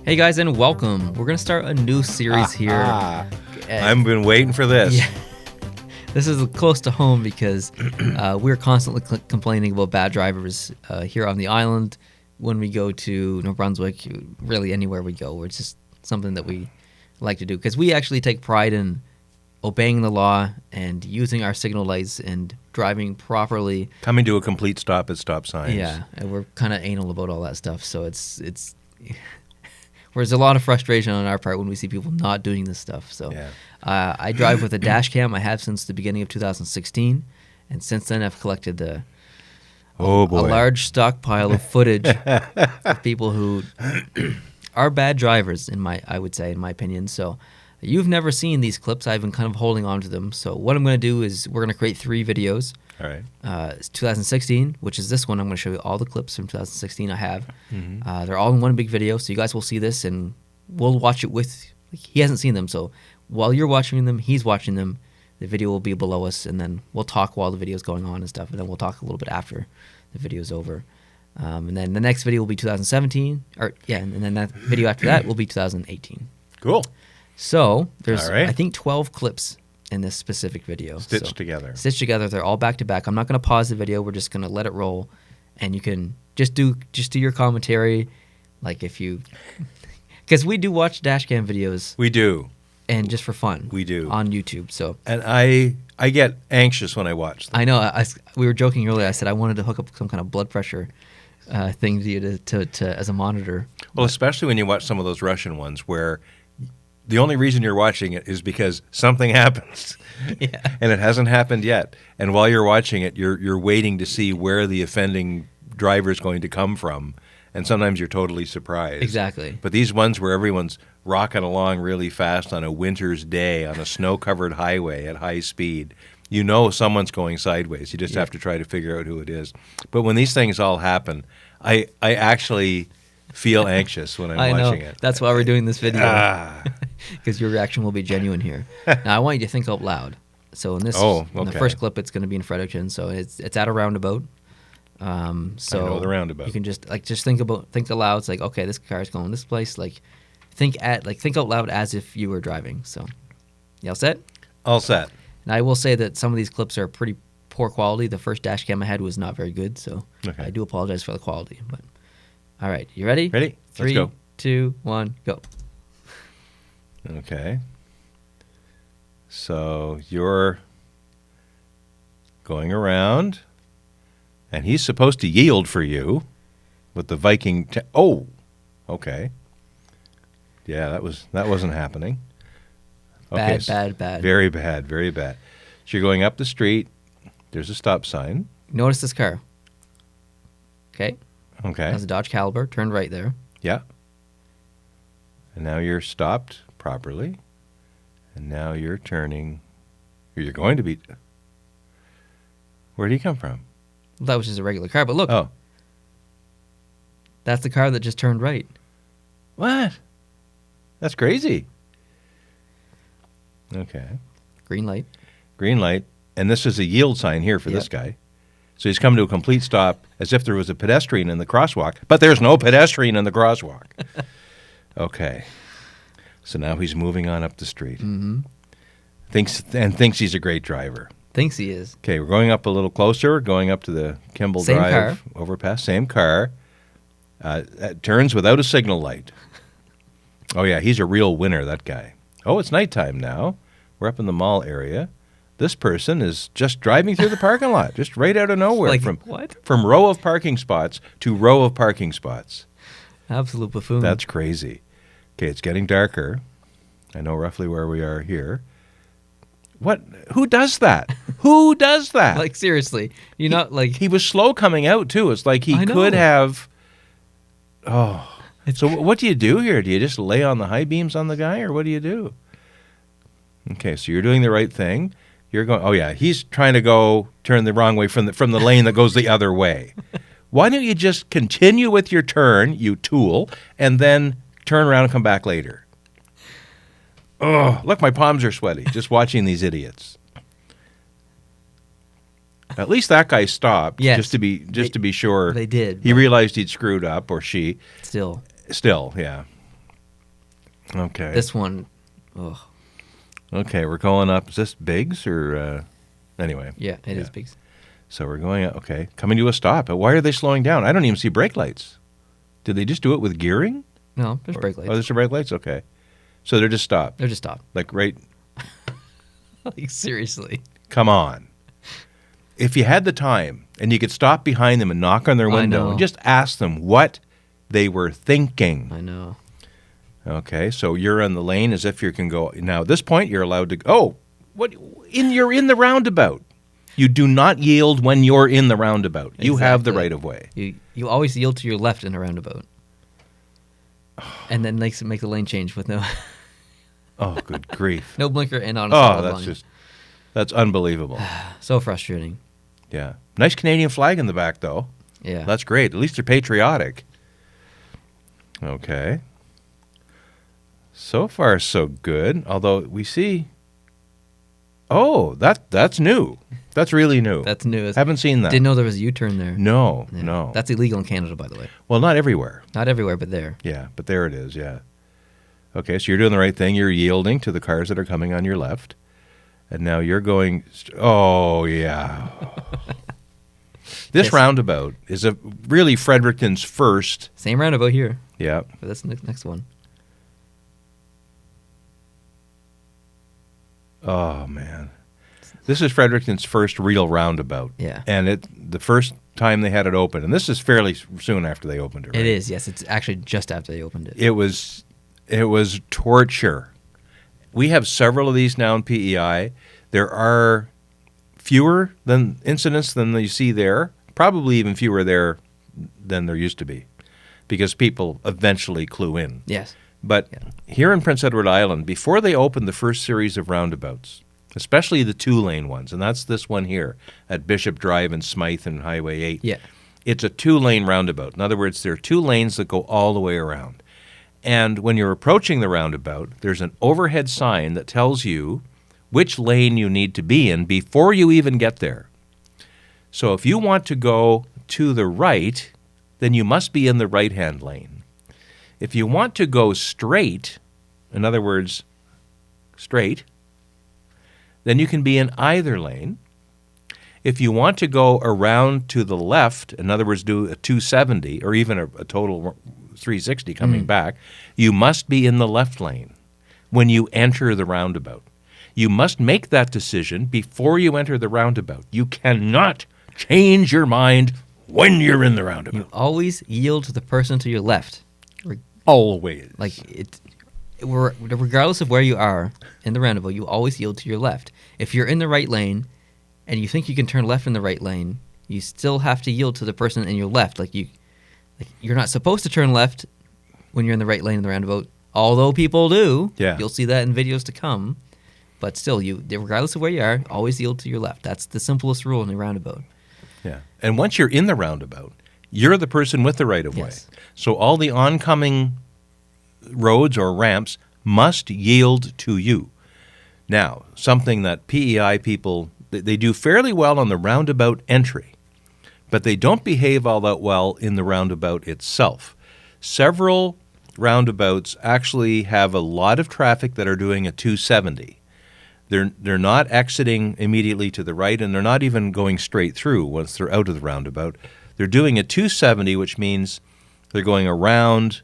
Hey guys, and welcome. We're gonna start a new series here. I've been waiting for this. Yeah. This is close to home because we're constantly complaining about bad drivers here on the island. When we go to New Brunswick, really anywhere we go, it's just something that we like to do because we actually take pride in obeying the law and using our signal lights and driving properly. Coming to a complete stop at stop signs. Yeah, and we're kind of anal about all that stuff. So it's there's a lot of frustration on our part when we see people not doing this stuff. So Yeah. I drive with a dash cam. I have since the beginning of 2016, and since then I've collected a large stockpile of footage of people who are bad drivers, I would say, in my opinion. So you've never seen these clips. I've been kind of holding on to them. So what I'm going to do is we're going to create 3 videos. All right. It's 2016, which is this one. I'm going to show you all the clips from 2016 I have. Mm-hmm. They're all in one big video, so you guys will see this, and we'll watch it with... he hasn't seen them, so while you're watching them, he's watching them. The video will be below us, and then we'll talk while the video's going on and stuff, and then we'll talk a little bit after the video's over. And then the next video will be 2017, and then that video after that will be 2018. Cool. So there's, All right. I think, 12 clips in this specific video. Stitched together. Stitched together. They're all back to back. I'm not going to pause the video. We're just going to let it roll, and you can just do your commentary, like if you, because we do watch dashcam videos. We do. And just for fun. We do. On YouTube. So. And I get anxious when I watch them. I know. We were joking earlier. I said I wanted to hook up some kind of blood pressure thing to you to as a monitor. Well, especially when you watch some of those Russian ones where the only reason you're watching it is because something happens. Yeah. And it hasn't happened yet. And while you're watching it, you're waiting to see where the offending driver is going to come from. And sometimes you're totally surprised. Exactly. But these ones where everyone's rocking along really fast on a winter's day on a snow-covered highway at high speed, you know someone's going sideways. You just have to try to figure out who it is. But when these things all happen, I actually feel anxious when I'm watching it. That's why we're doing this video. Because your reaction will be genuine here. Now, I want you to think out loud. So in this, in the first clip, it's going to be in Fredericton. So it's at a roundabout. So I know the roundabout. You can just think aloud. It's like, okay, this car's going this place. Like, think out loud as if you were driving. So, you all set? All set. And I will say that some of these clips are pretty poor quality. The first dash cam I had was not very good, so I do apologize for the quality. But all right, you ready? Ready. 3, Let's go. 2, 1, go. Okay. So you're going around, and he's supposed to yield for you with the Viking. Okay. Yeah, that wasn't happening. Okay, Bad. Very bad, very bad. So you're going up the street. There's a stop sign. Notice this car. Okay. Okay. That's a Dodge Caliber. Turned right there. Yeah. And now you're stopped properly. And now you're turning. You're going to be. Where did he come from? Well, that was just a regular car, but look. Oh. That's the car that just turned right. What? That's crazy. Okay. Green light. Green light. And this is a yield sign here for this guy. So he's come to a complete stop as if there was a pedestrian in the crosswalk, but there's no pedestrian in the crosswalk. Okay. So now he's moving on up the street. Mm-hmm. Thinks he's a great driver. Thinks he is. Okay, we're going up a little closer, going up to the Kimball Drive overpass. Same car. Turns without a signal light. Oh, yeah, he's a real winner, that guy. Oh, it's nighttime now. We're up in the mall area. This person is just driving through the parking lot, just right out of nowhere. Like, what? From row of parking spots to row of parking spots. Absolute buffoon. That's crazy. Okay, it's getting darker. I know roughly where we are here. What? Who does that? Who does that? Like, seriously. You're not like... He was slow coming out, too. It's like he could have... Oh. So what do you do here? Do you just lay on the high beams on the guy, or what do you do? Okay, so you're doing the right thing. You're going... Oh, yeah, he's trying to turn the wrong way from the lane that goes the other way. Why don't you just continue with your turn, you tool, and then turn around and come back later? Oh, look, my palms are sweaty just watching these idiots. At least that guy stopped, just to be sure. They did. He realized he'd screwed up, or she. Still, yeah. Okay. This one, ugh. Okay, we're going up. Is this Biggs or anyway? Yeah, it is Biggs. So we're going up. Okay, coming to a stop. Why are they slowing down? I don't even see brake lights. Did they just do it with gearing? No, there's brake lights. Oh, there's brake lights? Okay. So they're just stopped. They're just stopped. Like right. Like seriously. Come on. If you had the time and you could stop behind them and knock on their window and just ask them what they were thinking. I know. Okay, so you're in the lane as if you can go. Now, at this point, you're allowed to go. Oh, you're in the roundabout. You do not yield when you're in the roundabout. You have the right of way. You always yield to your left in a roundabout. And then make the lane change with no... Oh, good grief. No blinker and on a solid line. That's unbelievable. So frustrating. Yeah. Nice Canadian flag in the back, though. Yeah. That's great. At least they're patriotic. Okay. So far, so good. Although we see... Oh, that's new. That's really new. That's new. Haven't seen that. Didn't know there was a U-turn there. No, Yeah. no. That's illegal in Canada, by the way. Well, not everywhere. Not everywhere, but there. Yeah, but there it is, yeah. Okay, so you're doing the right thing. You're yielding to the cars that are coming on your left. And now you're going... Oh, yeah. This roundabout is really Fredericton's first... Same roundabout here. Yeah. But that's the next one. Oh, man. This is Fredericton's first real roundabout. Yeah. And the first time they had it open, and this is fairly soon after they opened it, right? It is, yes. It's actually just after they opened it. It was torture. We have several of these now in PEI. There are fewer incidents than you see there, probably even fewer there than there used to be, because people eventually clue in. Yes. But here in Prince Edward Island, before they opened the first series of roundabouts, especially the two-lane ones, and that's this one here at Bishop Drive and Smythe and Highway 8. Yeah. It's a two-lane roundabout. In other words, there are two lanes that go all the way around. And when you're approaching the roundabout, there's an overhead sign that tells you which lane you need to be in before you even get there. So if you want to go to the right, then you must be in the right-hand lane. If you want to go straight, in other words, straight, then you can be in either lane. If you want to go around to the left, in other words, do a 270 or even a total 360 coming back, you must be in the left lane when you enter the roundabout. You must make that decision before you enter the roundabout. You cannot change your mind when you're in the roundabout. You always yield to the person to your left. Always. Like regardless of where you are in the roundabout, you always yield to your left. If you're in the right lane and you think you can turn left in the right lane, you still have to yield to the person in your left. You're not supposed to turn left when you're in the right lane in the roundabout, although people do. Yeah. You'll see that in videos to come. But still, regardless of where you are, always yield to your left. That's the simplest rule in the roundabout. Yeah. And once you're in the roundabout, you're the person with the right-of-way. Yes. So all the oncoming roads or ramps must yield to you. Now, something that PEI people, they do fairly well on the roundabout entry, but they don't behave all that well in the roundabout itself. Several roundabouts actually have a lot of traffic that are doing a 270. They're not exiting immediately to the right, and they're not even going straight through once they're out of the roundabout. They're doing a 270, which means they're going around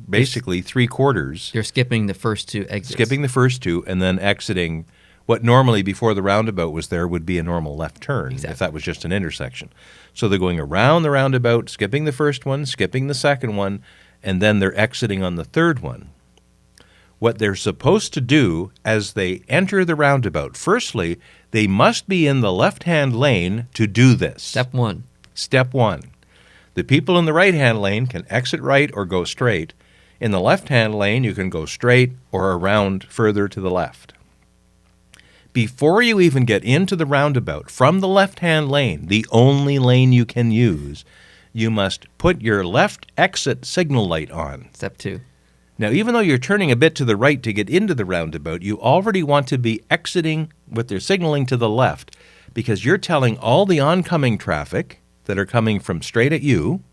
basically three-quarters. You're skipping the first two exits. Skipping the first two and then exiting what normally before the roundabout was there would be a normal left turn if that was just an intersection. So they're going around the roundabout, skipping the first one, skipping the second one, and then they're exiting on the third one. What they're supposed to do as they enter the roundabout, firstly, they must be in the left-hand lane to do this. Step one. Step one. The people in the right-hand lane can exit right or go straight. In the left-hand lane, you can go straight or around further to the left. Before you even get into the roundabout, from the left-hand lane, the only lane you can use, you must put your left exit signal light on. Step two. Now, even though you're turning a bit to the right to get into the roundabout, you already want to be exiting with their signaling to the left because you're telling all the oncoming traffic that are coming from straight at you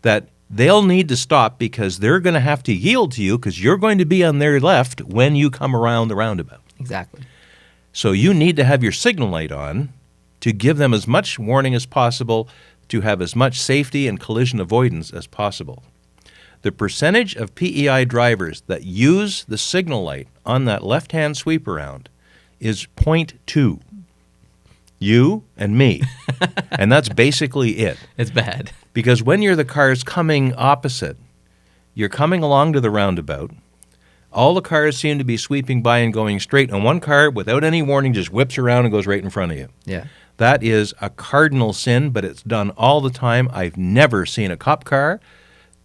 that they'll need to stop because they're going to have to yield to you because you're going to be on their left when you come around the roundabout. Exactly. So you need to have your signal light on to give them as much warning as possible, to have as much safety and collision avoidance as possible. The percentage of PEI drivers that use the signal light on that left-hand sweep around is 0.2. You and me. And that's basically it. It's bad. Because when you're the cars coming opposite, you're coming along to the roundabout, all the cars seem to be sweeping by and going straight, and one car, without any warning, just whips around and goes right in front of you. Yeah. That is a cardinal sin, but it's done all the time. I've never seen a cop car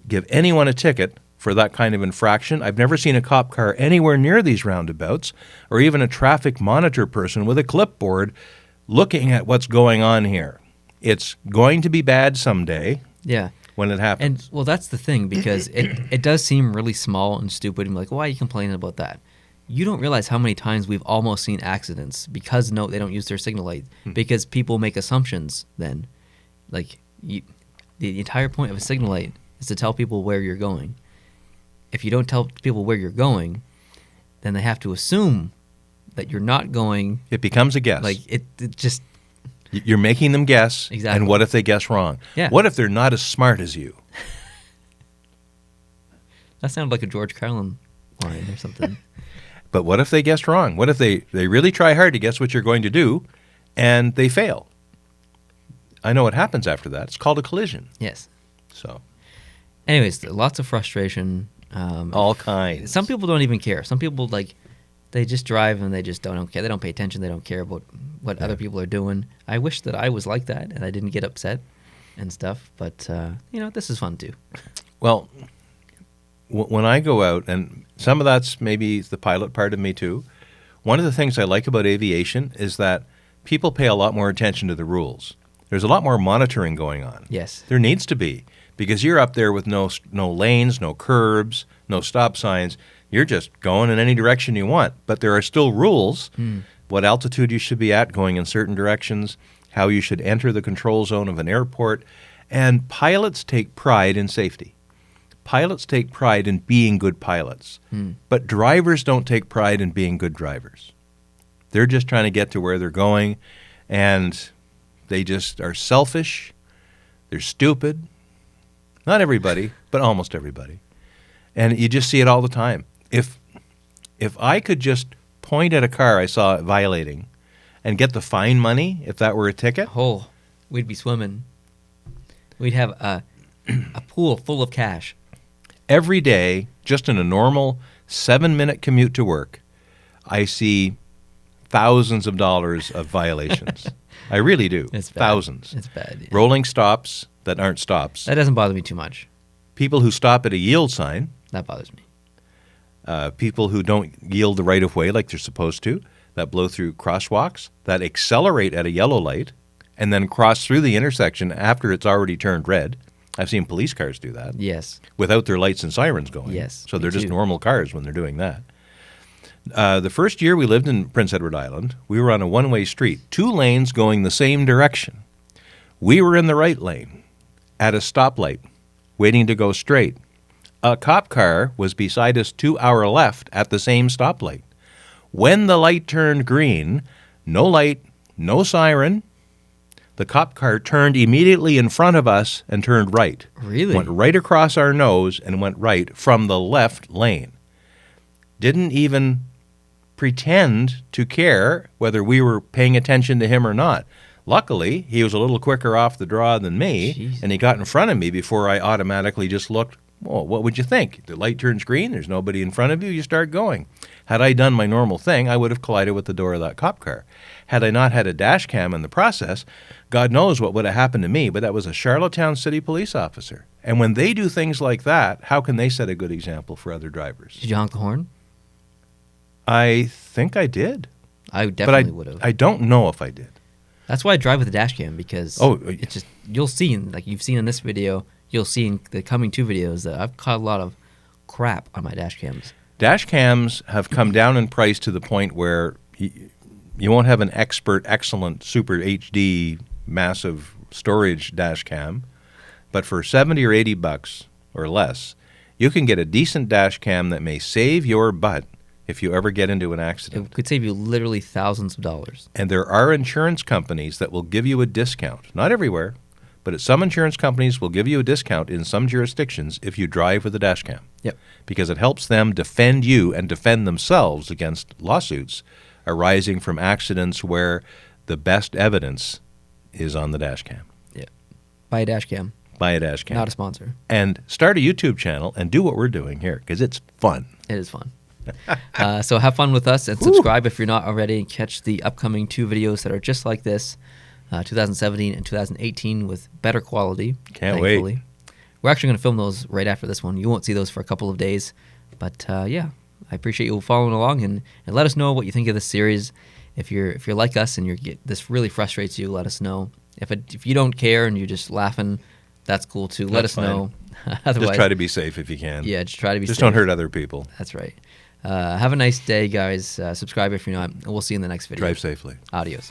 give anyone a ticket for that kind of infraction. I've never seen a cop car anywhere near these roundabouts, or even a traffic monitor person with a clipboard looking at what's going on here. It's going to be bad someday. Yeah. When it happens. And, well, that's the thing, because it does seem really small and stupid. And like, why are you complaining about that? You don't realize how many times we've almost seen accidents because, no, they don't use their signal light. Because people make assumptions then. Like, the entire point of a signal light is to tell people where you're going. If you don't tell people where you're going, then they have to assume that you're not going. It becomes a guess. Like, it just... You're making them guess, exactly. And what if they guess wrong? Yeah. What if they're not as smart as you? That sounded like a George Carlin line or something. But what if they guessed wrong? What if they really try hard to guess what you're going to do, and they fail? I know what happens after that. It's called a collision. Yes. So, anyways, lots of frustration. All kinds. Some people don't even care. Some people, like, they just drive and they just don't care. They don't pay attention. They don't care about what other people are doing. I wish that I was like that and I didn't get upset and stuff. But, this is fun too. Well, when I go out, and some of that's maybe the pilot part of me too, one of the things I like about aviation is that people pay a lot more attention to the rules. There's a lot more monitoring going on. Yes. There needs to be, because you're up there with no lanes, no curbs, no stop signs. You're just going in any direction you want. But there are still rules, what altitude you should be at going in certain directions, how you should enter the control zone of an airport. And pilots take pride in safety. Pilots take pride in being good pilots. But drivers don't take pride in being good drivers. They're just trying to get to where they're going, and they just are selfish. They're stupid. Not everybody, but almost everybody. And you just see it all the time. If I could just point at a car I saw violating and get the fine money, if that were a ticket, oh, we'd be swimming. We'd have a pool full of cash. Every day, just in a normal 7-minute commute to work, I see thousands of dollars of violations. I really do. It's bad. Thousands. It's bad. Yeah. Rolling stops that aren't stops. That doesn't bother me too much. People who stop at a yield sign. That bothers me. People who don't yield the right of way like they're supposed to, that blow through crosswalks, that accelerate at a yellow light, and then cross through the intersection after it's already turned red. I've seen police cars do that. Yes. Without their lights and sirens going. Yes. So they're just normal cars when they're doing that. The first year we lived in Prince Edward Island, we were on a one-way street, 2 lanes going the same direction. We were in the right lane at a stoplight, waiting to go straight. A cop car was beside us to our left at the same stoplight. When the light turned green, no light, no siren, the cop car turned immediately in front of us and turned right. Really? Went right across our nose and went right from the left lane. Didn't even pretend to care whether we were paying attention to him or not. Luckily, he was a little quicker off the draw than me, Jeez. And he got in front of me before I automatically just looked. Well, what would you think? The light turns green, there's nobody in front of you, you start going. Had I done my normal thing, I would have collided with the door of that cop car. Had I not had a dash cam in the process, God knows what would have happened to me, but that was a Charlottetown City police officer. And when they do things like that, how can they set a good example for other drivers? Did you honk the horn? I think I did. I definitely would have. I don't know if I did. That's why I drive with a dash cam, because it's just, you'll see, like you've seen in this video, you'll see in the coming 2 videos that I've caught a lot of crap on my dash cams. Dash cams have come down in price to the point where you won't have an expert, excellent, super HD, massive storage dash cam. But for $70 or $80, or less, you can get a decent dash cam that may save your butt if you ever get into an accident. It could save you literally thousands of dollars. And there are insurance companies that will give you a discount. Not everywhere, but some insurance companies will give you a discount in some jurisdictions if you drive with a dash cam. Yep. Because it helps them defend you and defend themselves against lawsuits arising from accidents where the best evidence is on the dash cam. Yeah. Buy a dash cam. Buy a dash cam. Not a sponsor. And start a YouTube channel and do what we're doing here, because it's fun. It is fun. So have fun with us and subscribe if you're not already, and catch the upcoming 2 videos that are just like this, 2017 and 2018, with better quality. Can't wait. We're actually going to film those right after this one. You won't see those for a couple of days. But yeah, I appreciate you following along, and let us know what you think of this series. If you're like us and this really frustrates you, let us know. If you don't care and you're just laughing, that's cool too. Let us know. Otherwise, just try to be safe if you can. Yeah, just try to be safe. Just don't hurt other people. That's right. Have a nice day, guys. Subscribe if you're not. We'll see you in the next video. Drive safely. Adios.